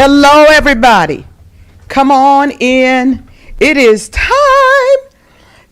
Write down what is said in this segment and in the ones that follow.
Hello, everybody. Come on in. It is time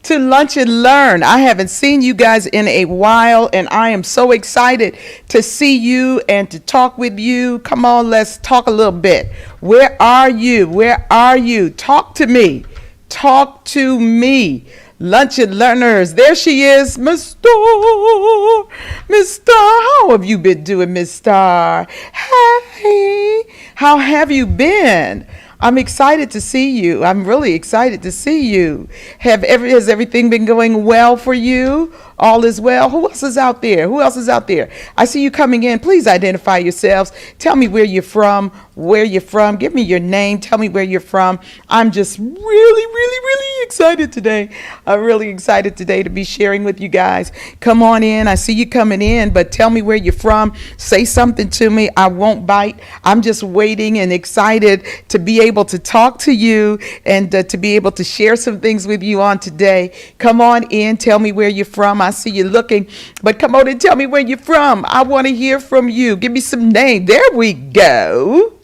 to lunch and learn. I haven't seen you guys in a while, and I am so excited to see you and to talk with you. Come on, let's talk a little bit. Where are you? Where are you? Talk to me. Talk to me. Lunch and learners. There she is, Miss Star. Miss Star, how have you been doing, Miss Star? Hey, how have you been? I'm excited to see you. I'm really excited to see you. Has everything been going well for you? All is well. Who else is out there? Who else is out there? I see you coming in. Please identify yourselves. Tell me where you're from. Where you're from. Give me your name. Tell me where you're from. I'm just really excited today. I'm really excited today to be sharing with you guys. Come on in. I see you coming in, but tell me where you're from. Say something to me. I won't bite. I'm just waiting and excited to be able to talk to you and to be able to share some things with you on today. Come on in. Tell me where you're from. I see you looking, but come on and tell me where you're from. I want to hear from you. Give me some name. There we go.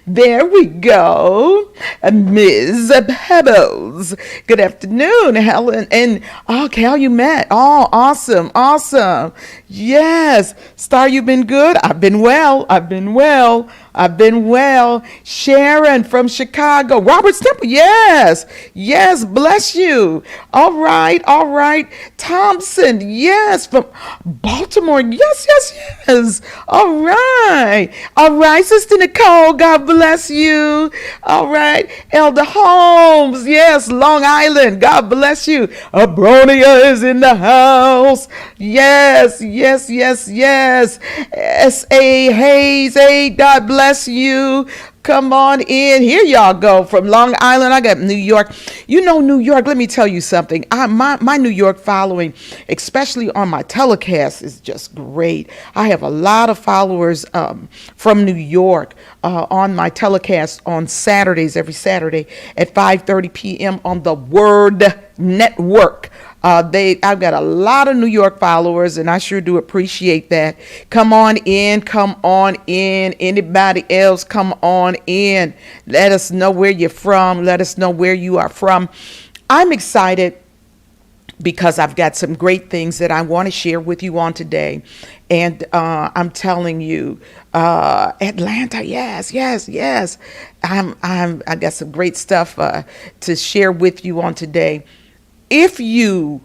There we go. Ms. Pebbles. Good afternoon, Helen. And okay, how you met? Oh, awesome. Yes. Star, you been good? I've been well. Sharon from Chicago. Robert Temple. Yes. Bless you. All right. Thompson. Yes. From Baltimore. Yes. All right. Sister Nicole. God bless you. All right. Elder Holmes. Yes. Long Island. God bless you. Abronia is in the house. Yes. S.A. Hayes. Hey, God bless you. Come on in. Here y'all go. From Long Island, I got New York. You know, New York, let me tell you something. My New York following, especially on my telecast, is just great. I have a lot of followers from New York on my telecast on Saturdays, every Saturday at 5:30 p.m. on the Word Network. I've got a lot of New York followers, and I sure do appreciate that. Come on in. Anybody else, come on in. Let us know where you're from. Let us know where you are from. I'm excited because I've got some great things that I want to share with you on today. And I'm telling you, Atlanta, yes. I got some great stuff to share with you on today. If you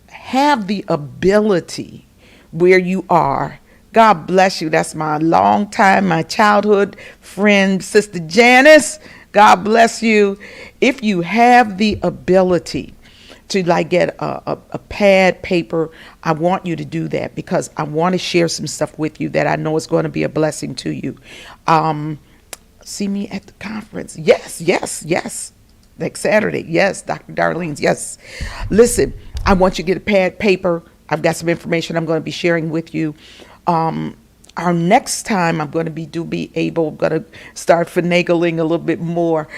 have the ability where you are, God bless you. That's my childhood friend, Sister Janice. God bless you. If you have the ability to get a pad, paper, I want you to do that because I want to share some stuff with you that I know is going to be a blessing to you. See me at the conference. Yes. Next Saturday. Yes, Dr. Darlene's. Yes. Listen, I want you to get a pad, paper. I've got some information I'm going to be sharing with you. Our next time I'm going to going to start finagling a little bit more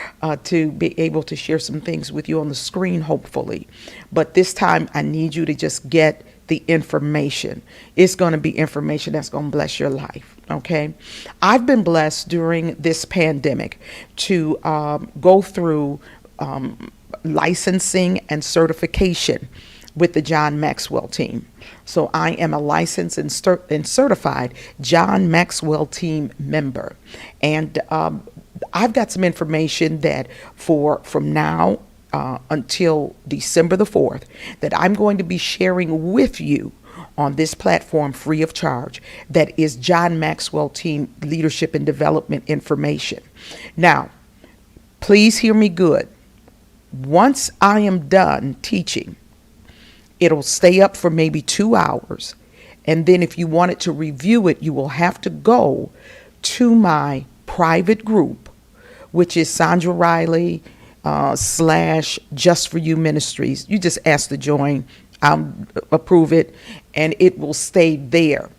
to be able to share some things with you on the screen, hopefully. But this time I need you to just get the information. It's going to be information that's going to bless your life. Okay. I've been blessed during this pandemic to go through licensing and certification with the John Maxwell team. So I am a licensed and certified John Maxwell team member. And I've got some information that from now until December the 4th that I'm going to be sharing with you on this platform free of charge. That is John Maxwell team leadership and development information. Now, please hear me good. Once I am done teaching, it'll stay up for maybe 2 hours. And then if you wanted to review it, you will have to go to my private group, which is Sandra Riley / Just For You Ministries. You just ask to join. I'll approve it, and it will stay there.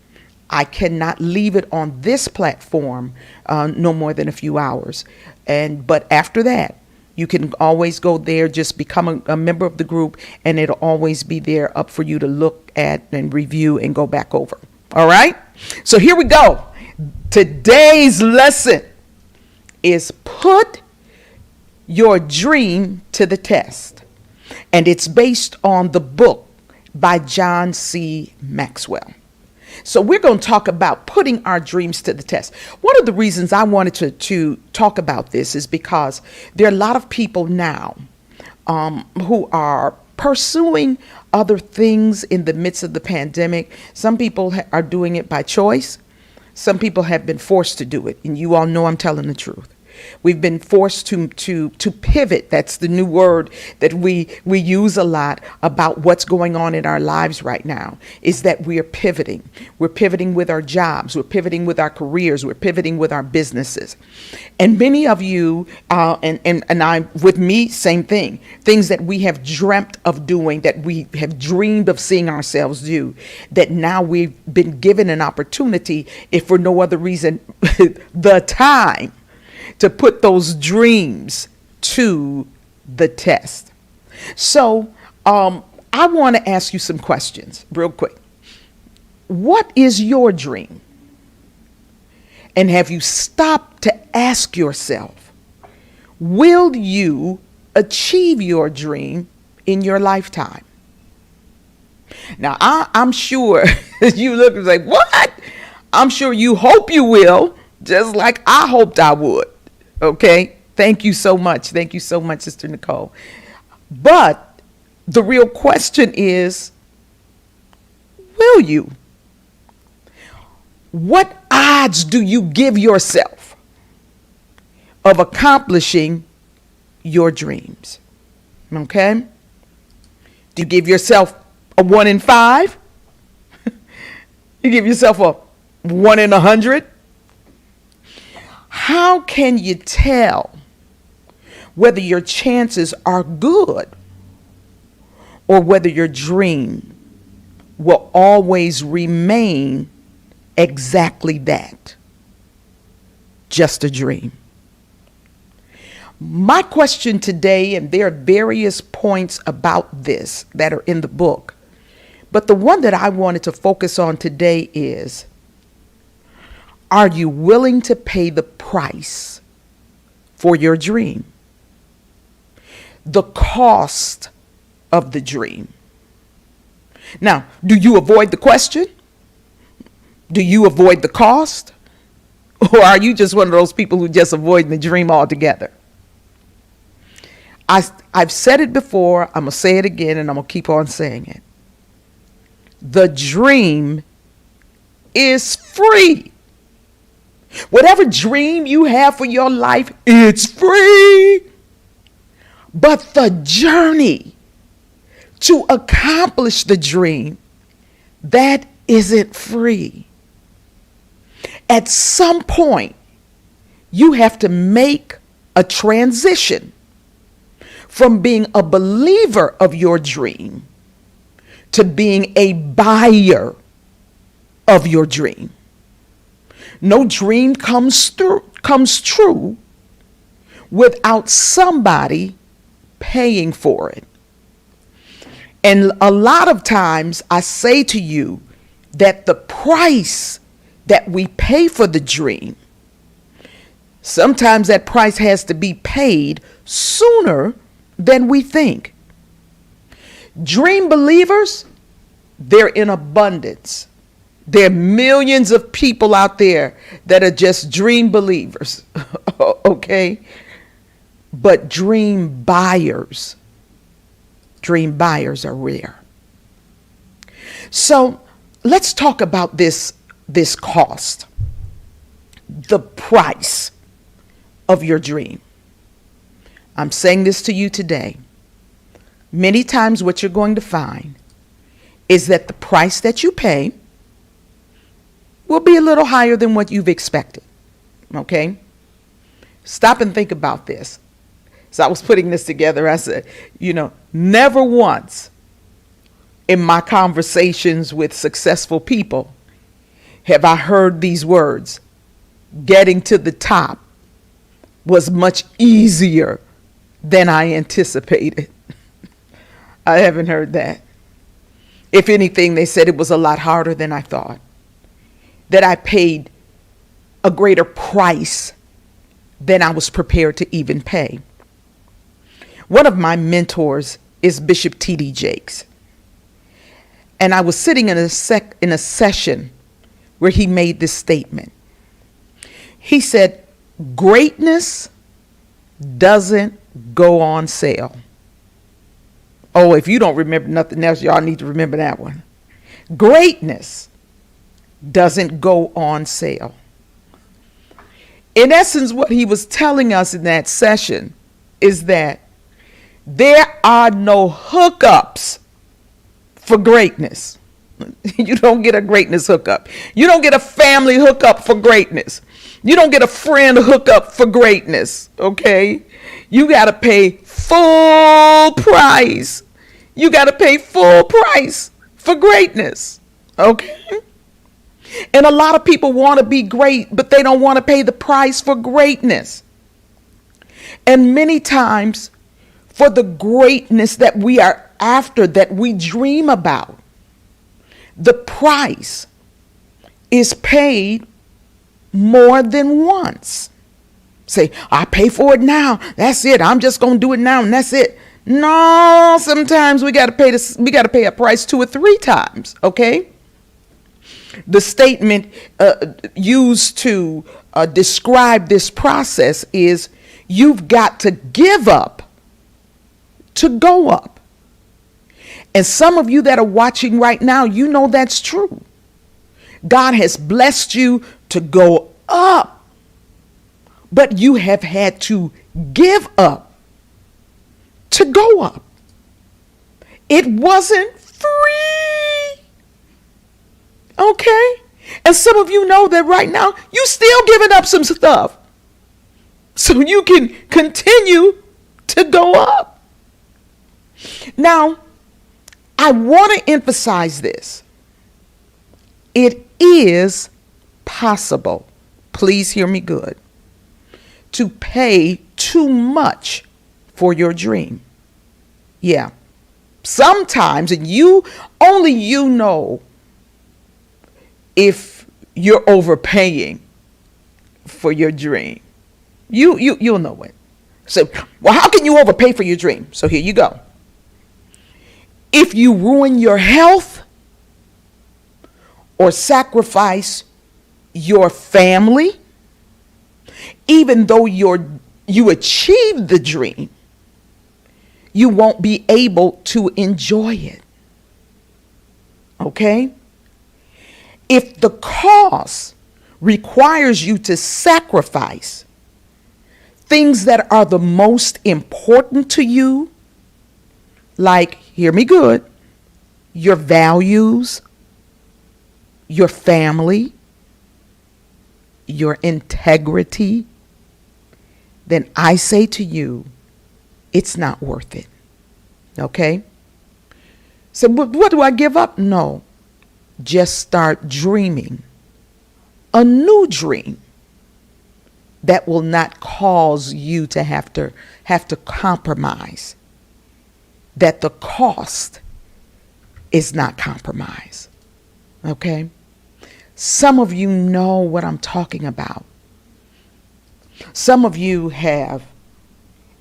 I cannot leave it on this platform no more than a few hours. But after that, you can always go there, just become a member of the group, and it'll always be there up for you to look at and review and go back over. All right? So here we go. Today's lesson is Put Your Dream to the Test. And it's based on the book by John C. Maxwell. So we're going to talk about putting our dreams to the test. One of the reasons I wanted to talk about this is because there are a lot of people now who are pursuing other things in the midst of the pandemic. Some people are doing it by choice. Some people have been forced to do it. And you all know I'm telling the truth. We've been forced to pivot. That's the new word that we use a lot about what's going on in our lives right now, is that we are pivoting. We're pivoting with our jobs. We're pivoting with our careers. We're pivoting with our businesses. And many of you, and I, with me, same thing, things that we have dreamt of doing, that we have dreamed of seeing ourselves do, that now we've been given an opportunity, if for no other reason, the time to put those dreams to the test. So I want to ask you some questions real quick. What is your dream? And have you stopped to ask yourself, will you achieve your dream in your lifetime? Now, I'm sure you look and say, what? I'm sure you hope you will, just like I hoped I would. Okay, thank you so much. Thank you so much, Sister Nicole. But the real question is, will you? What odds do you give yourself of accomplishing your dreams? Okay? Do you give yourself a 1 in 5? You give yourself a 1 in 100? How can you tell whether your chances are good or whether your dream will always remain exactly that? Just a dream. My question today, and there are various points about this that are in the book, but the one that I wanted to focus on today is, are you willing to pay the price for your dream? The cost of the dream. Now, do you avoid the question? Do you avoid the cost? Or are you just one of those people who just avoid the dream altogether? I've said it before, I'm going to say it again, and I'm going to keep on saying it. The dream is free. Whatever dream you have for your life, it's free. But the journey to accomplish the dream, that isn't free. At some point, you have to make a transition from being a believer of your dream to being a buyer of your dream. No dream comes true without somebody paying for it. And a lot of times I say to you that the price that we pay for the dream, sometimes that price has to be paid sooner than we think. Dream believers, they're in abundance. There are millions of people out there that are just dream believers, okay? But dream buyers are rare. So let's talk about this cost, the price of your dream. I'm saying this to you today. Many times what you're going to find is that the price that you pay will be a little higher than what you've expected. Okay? Stop and think about this. So I was putting this together. I said, never once in my conversations with successful people have I heard these words, getting to the top was much easier than I anticipated. I haven't heard that. If anything, they said it was a lot harder than I thought, that I paid a greater price than I was prepared to even pay. One of my mentors is Bishop T.D. Jakes. And I was sitting in a session where he made this statement. He said, greatness doesn't go on sale. Oh, if you don't remember nothing else, y'all need to remember that one. Greatness doesn't go on sale. In essence, what he was telling us in that session is that there are no hookups for greatness. You don't get a greatness hookup. You don't get a family hookup for greatness. You don't get a friend hookup for greatness, okay? You got to pay full price. You got to pay full price for greatness, okay? And a lot of people want to be great, but they don't want to pay the price for greatness. And many times, for the greatness that we are after, that we dream about, the price is paid more than once. Say, I pay for it now. That's it. I'm just going to do it now and that's it. No, sometimes we got to pay this. We got to pay a price 2 or 3 times. Okay. The statement used to describe this process is you've got to give up to go up. And some of you that are watching right now, you know that's true. God has blessed you to go up, but you have had to give up to go up. It wasn't free. Okay? And some of you know that right now you still giving up some stuff so you can continue to go up. Now, I want to emphasize this. It is possible, please hear me good, to pay too much for your dream. Yeah. Sometimes, and only you know if you're overpaying for your dream. You'll know it. So, well, how can you overpay for your dream? So here you go. If you ruin your health or sacrifice your family, even though you achieved the dream, you won't be able to enjoy it. Okay? If the cost requires you to sacrifice things that are the most important to you, like, hear me good, your values, your family, your integrity, then I say to you, it's not worth it. Okay? So what do I give up? No. Just start dreaming a new dream that will not cause you to have to compromise. That the cost is not compromise. Okay? Some of you know what I'm talking about. Some of you have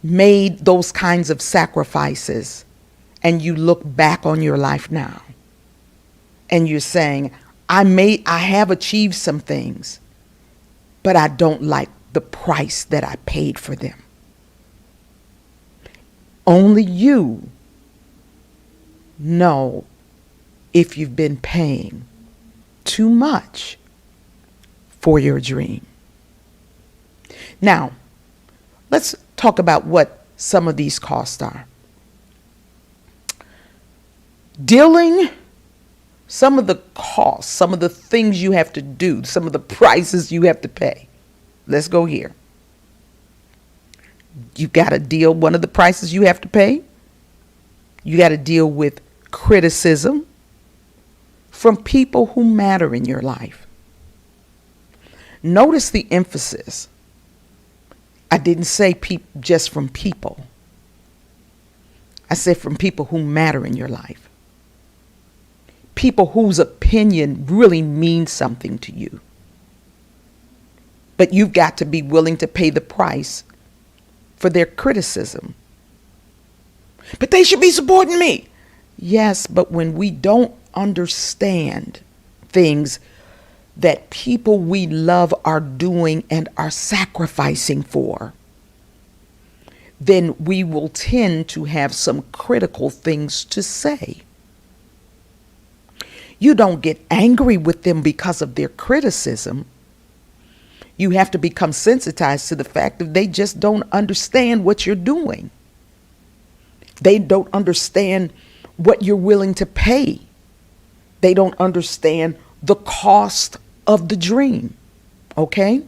made those kinds of sacrifices and you look back on your life now and you're saying, I have achieved some things, but I don't like the price that I paid for them. Only you know if you've been paying too much for your dream. Now, let's talk about what some of these costs are. Some of the costs, some of the things you have to do, some of the prices you have to pay. Let's go here. You got to deal, one of the prices you have to pay, you got to deal with criticism from people who matter in your life. Notice the emphasis. I didn't say just from people. I said from people who matter in your life. People whose opinion really means something to you. But you've got to be willing to pay the price for their criticism. But they should be supporting me. Yes, but when we don't understand things that people we love are doing and are sacrificing for, then we will tend to have some critical things to say. You don't get angry with them because of their criticism. You have to become sensitized to the fact that they just don't understand what you're doing. They don't understand what you're willing to pay. They don't understand the cost of the dream. Okay?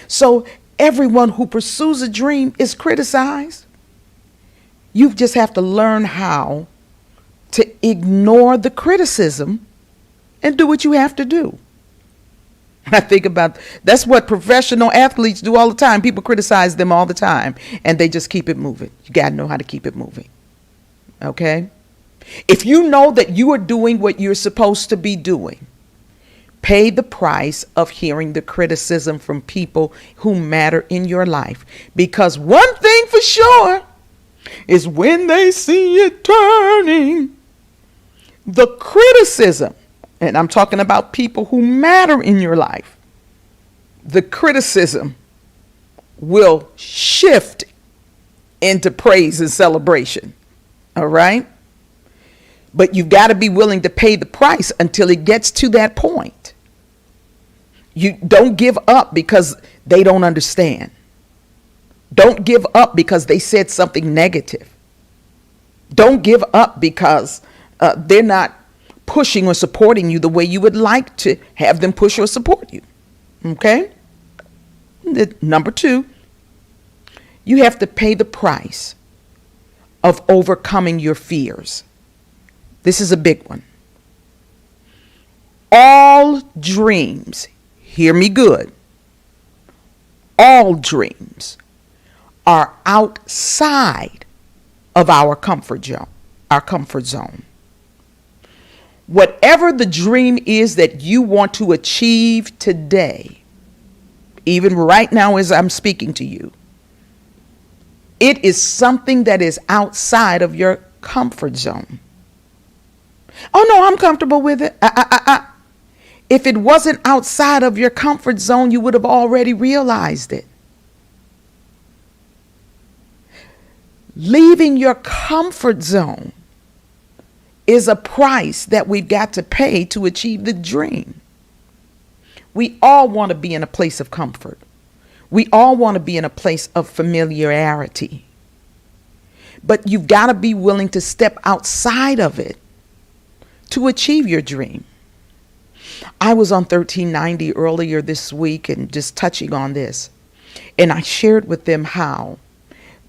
So everyone who pursues a dream is criticized. You just have to learn how to ignore the criticism and do what you have to do. I think about that's what professional athletes do all the time. People criticize them all the time and they just keep it moving. You got to know how to keep it moving. Okay? If you know that you are doing what you're supposed to be doing, pay the price of hearing the criticism from people who matter in your life. Because one thing for sure is when they see it turning, the criticism, and I'm talking about people who matter in your life, the criticism will shift into praise and celebration. All right? But you've got to be willing to pay the price until it gets to that point. You don't give up because they don't understand. Don't give up because they said something negative. Don't give up because they're not pushing or supporting you the way you would like to have them push or support you. Okay? Number 2, you have to pay the price of overcoming your fears. This is a big one. All dreams, hear me good, all dreams are outside of our comfort zone. Whatever the dream is that you want to achieve today, even right now as I'm speaking to you, it is something that is outside of your comfort zone. Oh no, I'm comfortable with it. If it wasn't outside of your comfort zone, you would have already realized it. Leaving your comfort zone is a price that we've got to pay to achieve the dream. We all want to be in a place of comfort. We all want to be in a place of familiarity. But you've got to be willing to step outside of it to achieve your dream. I was on 1390 earlier this week and just touching on this. And I shared with them how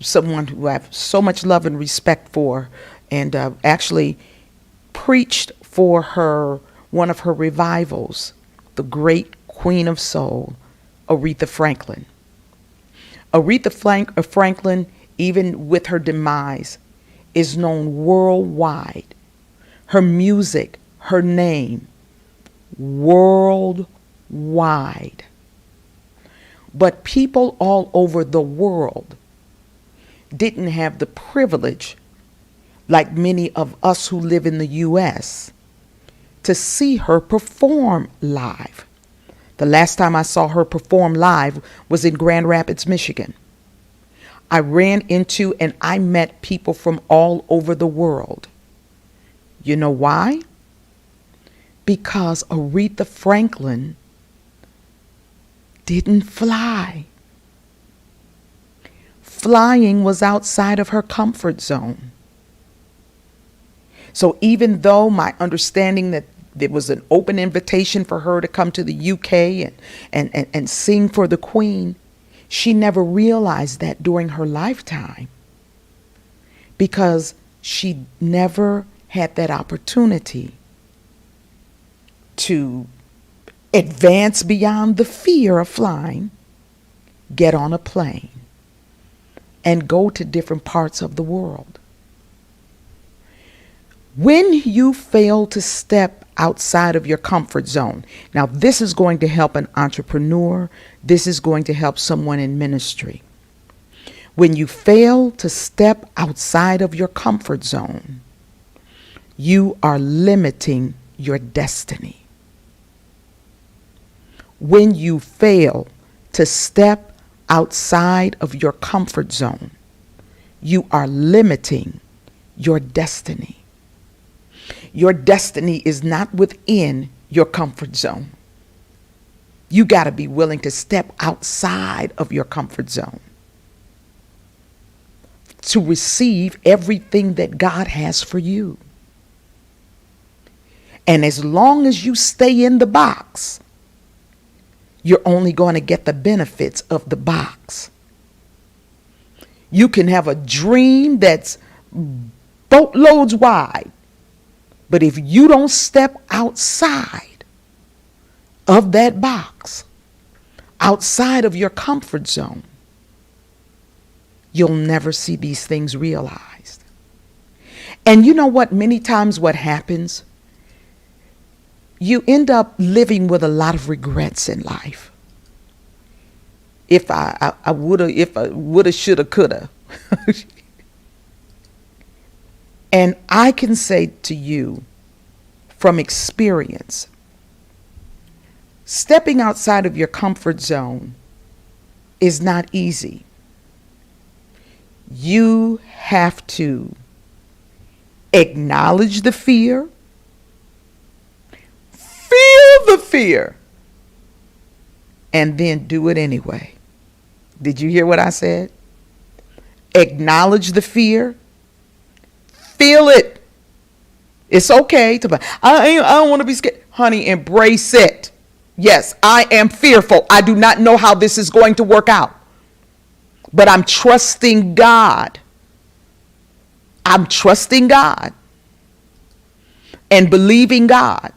someone who I have so much love and respect for, and actually preached for her, one of her revivals, the great Queen of Soul, Aretha Franklin. Aretha Franklin, even with her demise, is known worldwide. Her music, her name, worldwide. But people all over the world didn't have the privilege, like many of us who live in the U.S., to see her perform live. The last time I saw her perform live was in Grand Rapids, Michigan. I ran into and I met people from all over the world. You know why? Because Aretha Franklin didn't fly. Flying was outside of her comfort zone. So even though my understanding that there was an open invitation for her to come to the UK and sing for the Queen, she never realized that during her lifetime because she never had that opportunity to advance beyond the fear of flying, get on a plane, and go to different parts of the world. When you fail to step outside of your comfort zone. Now, this is going to help an entrepreneur. This is going to help someone in ministry. When you fail to step outside of your comfort zone, you are limiting your destiny. When you fail to step outside of your comfort zone, you are limiting your destiny. Your destiny is not within your comfort zone. You got to be willing to step outside of your comfort zone to receive everything that God has for you. And as long as you stay in the box, you're only going to get the benefits of the box. You can have a dream that's boatloads wide, but if you don't step outside of that box, outside of your comfort zone, you'll never see these things realized. And you know what? Many times what happens, you end up living with a lot of regrets in life. If I woulda, shoulda, coulda. And I can say to you from experience, stepping outside of your comfort zone is not easy. You have to acknowledge the fear, feel the fear, and then do it anyway. Did you hear what I said? Acknowledge the fear, feel it. It's okay to, I don't want to be scared. Honey, embrace it. Yes, I am fearful. I do not know how this is going to work out. But I'm trusting God. I'm trusting God and believing God.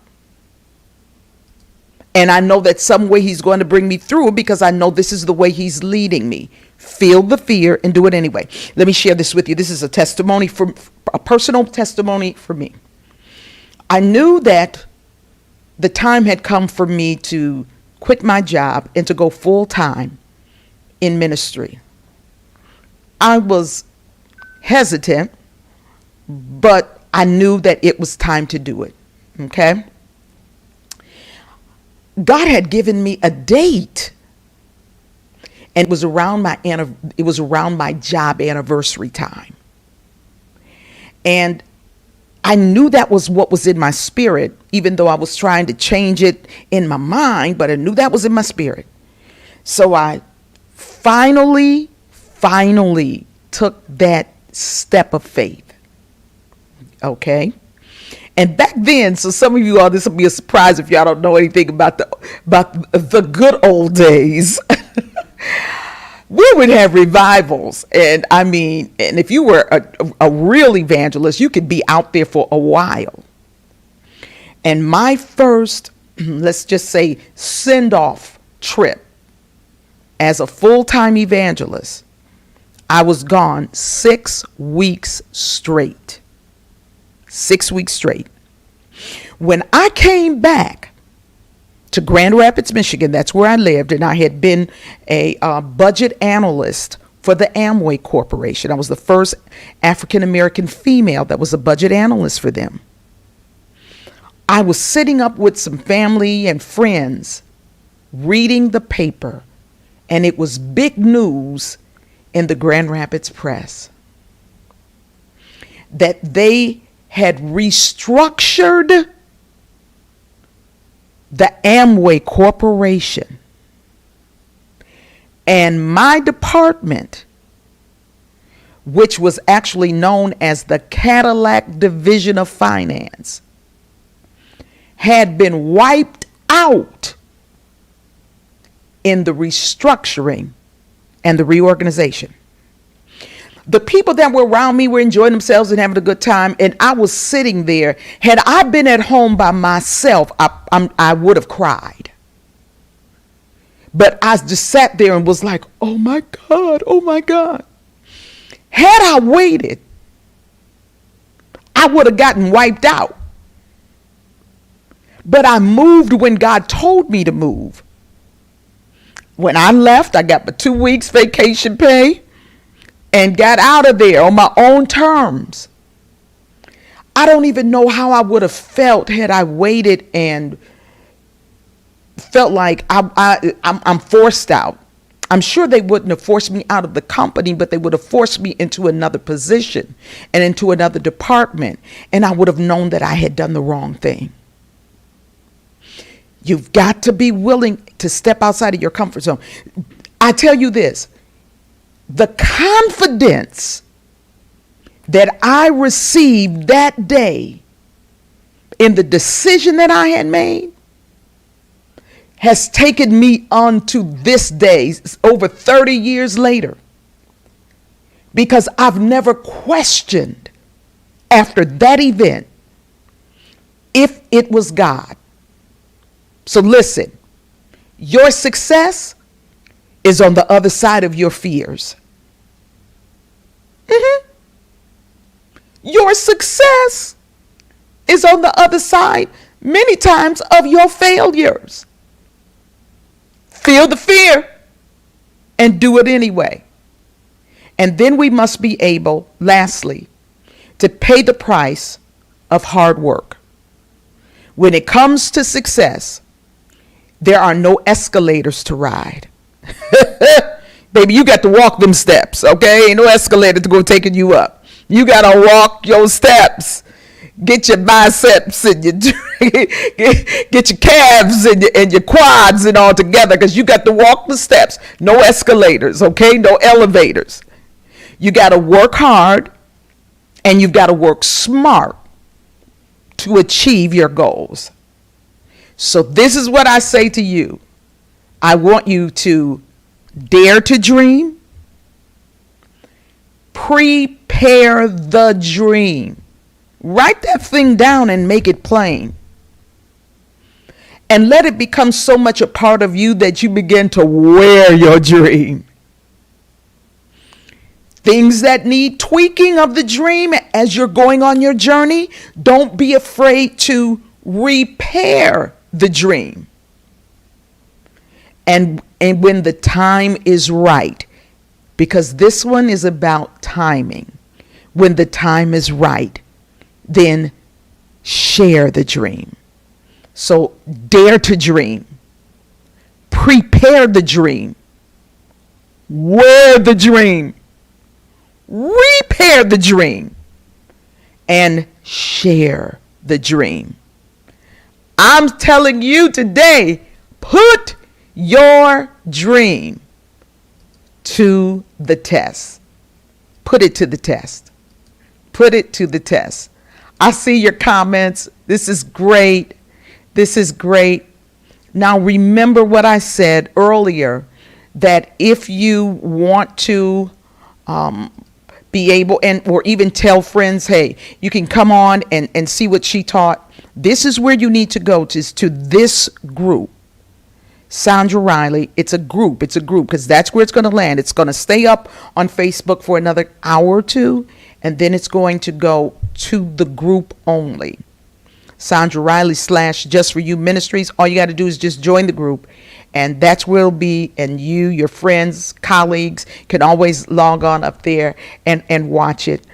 And I know that some way he's going to bring me through because I know this is the way he's leading me. Feel the fear and do it anyway. Let me share this with you. This is a testimony, from a personal testimony for me. I knew that the time had come for me to quit my job and to go full time in ministry. I was hesitant, but I knew that it was time to do it. Okay? God had given me a date, and it was around my job anniversary time. And I knew that was what was in my spirit, even though I was trying to change it in my mind, but I knew that was in my spirit. So I finally took that step of faith. Okay? And back then, so some of you all, this will be a surprise if y'all don't know anything about the good old days. We would have revivals. And I mean, and if you were a real evangelist, you could be out there for a while. And my first, let's just say, send-off trip as a full-time evangelist, I was gone 6 weeks straight. 6 weeks straight. When I came back to Grand Rapids, Michigan, that's where I lived, and I had been a budget analyst for the Amway Corporation. I was the first African-American female that was a budget analyst for them. I was sitting up with some family and friends reading the paper, and it was big news in the Grand Rapids press that they had restructured the Amway Corporation, and my department, which was actually known as the Cadillac Division of Finance, had been wiped out in the restructuring and the reorganization. The people that were around me were enjoying themselves and having a good time, and I was sitting there. Had I been at home by myself, I would have cried. But I just sat there and was like, oh my God, oh my God. Had I waited, I would have gotten wiped out. but I moved when God told me to move. When I left, I got my 2 weeks vacation pay and got out of there on my own terms. I don't even know how I would have felt had I waited and felt like I'm forced out. I'm sure they wouldn't have forced me out of the company, but they would have forced me into another position and into another department. And I would have known that I had done the wrong thing. You've got to be willing to step outside of your comfort zone. I tell you this, the confidence that I received that day in the decision that I had made has taken me on to this day, over 30 years later, because I've never questioned after that event if it was God. So listen, your success is on the other side of your fears. Your success is on the other side, many times, of your failures. Feel the fear and do it anyway. And then we must be able, lastly, to pay the price of hard work. When it comes to success, there are no escalators to ride. Baby, you got to walk them steps, okay? Ain't no escalator to go taking you up. You got to walk your steps. Get your biceps and your get your calves and your quads and all together, because you got to walk the steps. No escalators, okay? No elevators. You got to work hard and you've got to work smart to achieve your goals. So this is what I say to you. I want you to dare to dream. Prepare the dream. Write that thing down and make it plain. And let it become so much a part of you that you begin to wear your dream. Things that need tweaking of the dream as you're going on your journey, don't be afraid to repair the dream. And when the time is right, because this one is about timing. When the time is right, then share the dream. So dare to dream. Prepare the dream. Wear the dream. Repair the dream. And share the dream. I'm telling you today, put your dream to the test. Put it to the test. Put it to the test. I see your comments. This is great. This is great. Now remember what I said earlier, that if you want to be able, and or even tell friends, hey, you can come on and see what she taught. This is where you need to go, to this group. Sandra Riley, it's a group, because that's where it's going to land. It's going to stay up on Facebook for another hour or two, and then it's going to go to the group only. Sandra Riley / Just For You Ministries. All you got to do is just join the group, and that's where it'll be, and you, your friends, colleagues can always log on up there and watch it.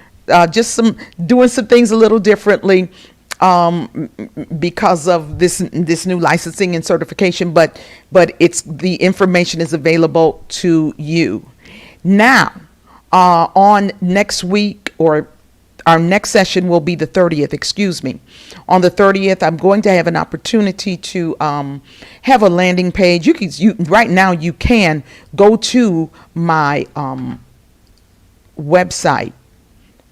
Just doing some things a little differently because of this new licensing and certification, but it's the information is available to you. Now, on next week, or our next session will be the 30th, excuse me. On the 30th, I'm going to have an opportunity to have a landing page. Right now you can go to my website,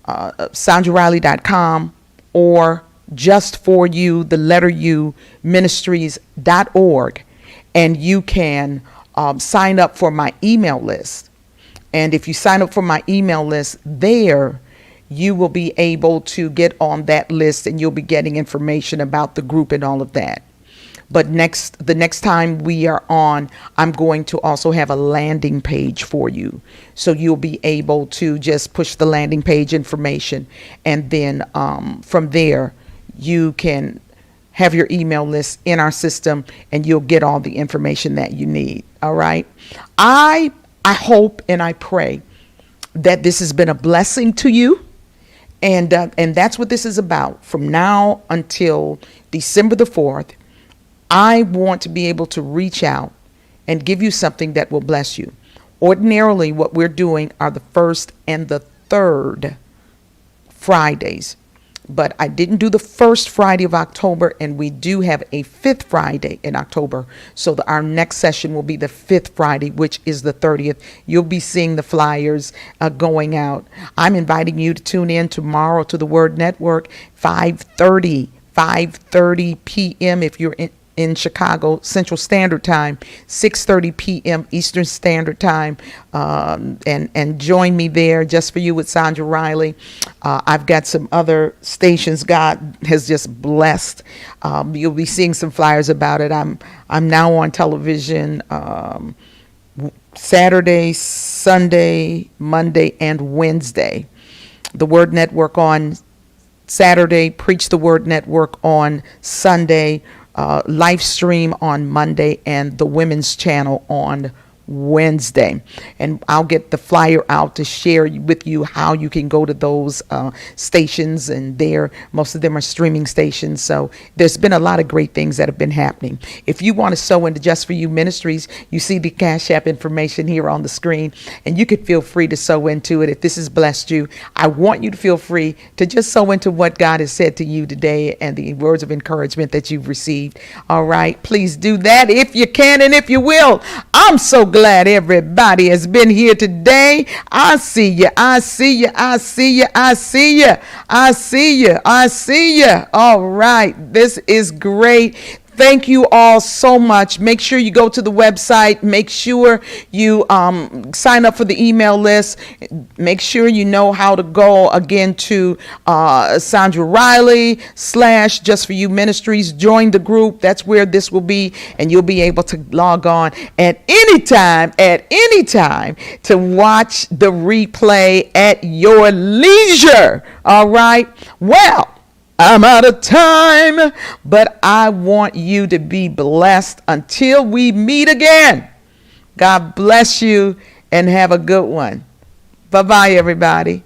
sandrariley.com, or just for you, the letter U, ministries.org, and you can sign up for my email list. And if you sign up for my email list there, you will be able to get on that list, and you'll be getting information about the group and all of that. But the next time we are on, I'm going to also have a landing page for you. So you'll be able to just push the landing page information, and then from there, you can have your email list in our system, and you'll get all the information that you need. All right. I hope and I pray that this has been a blessing to you. And that's what this is about. From now until December the 4th, I want to be able to reach out and give you something that will bless you. Ordinarily, what we're doing are the first and the third Fridays. But I didn't do the first Friday of October, and we do have a fifth Friday in October. So our next session will be the fifth Friday, which is the 30th. You'll be seeing the flyers going out. I'm inviting you to tune in tomorrow to the Word Network, 5:30 p.m. if you're in Chicago Central Standard Time, 6:30 p.m. Eastern Standard Time, and join me there, Just for You with Sandra Riley. I've got some other stations God has just blessed. You'll be seeing some flyers about it. I'm now on television Saturday, Sunday, Monday, and Wednesday. The Word Network on Saturday, Preach the Word Network on Sunday, live stream on Monday, and the Women's Channel on Wednesday. And I'll get the flyer out to share with you how you can go to those stations, and most of them are streaming stations. So there's been a lot of great things that have been happening. If you want to sow into Just for You Ministries, you see the Cash App information here on the screen, and you could feel free to sow into it. If this has blessed you, I want you to feel free to just sow into what God has said to you today and the words of encouragement that you've received. All right, please do that if you can and if you will. I'm so glad everybody has been here today. I see you. I see you. I see you. I see you. I see you. I see you. All right. This is great. Thank you all so much. Make sure you go to the website. Make sure you sign up for the email list. Make sure you know how to go again to Sandra Riley / Just for You Ministries. Join the group. That's where this will be, and you'll be able to log on at any time to watch the replay at your leisure. All right. Well, I'm out of time, but I want you to be blessed until we meet again. God bless you and have a good one. Bye-bye, everybody.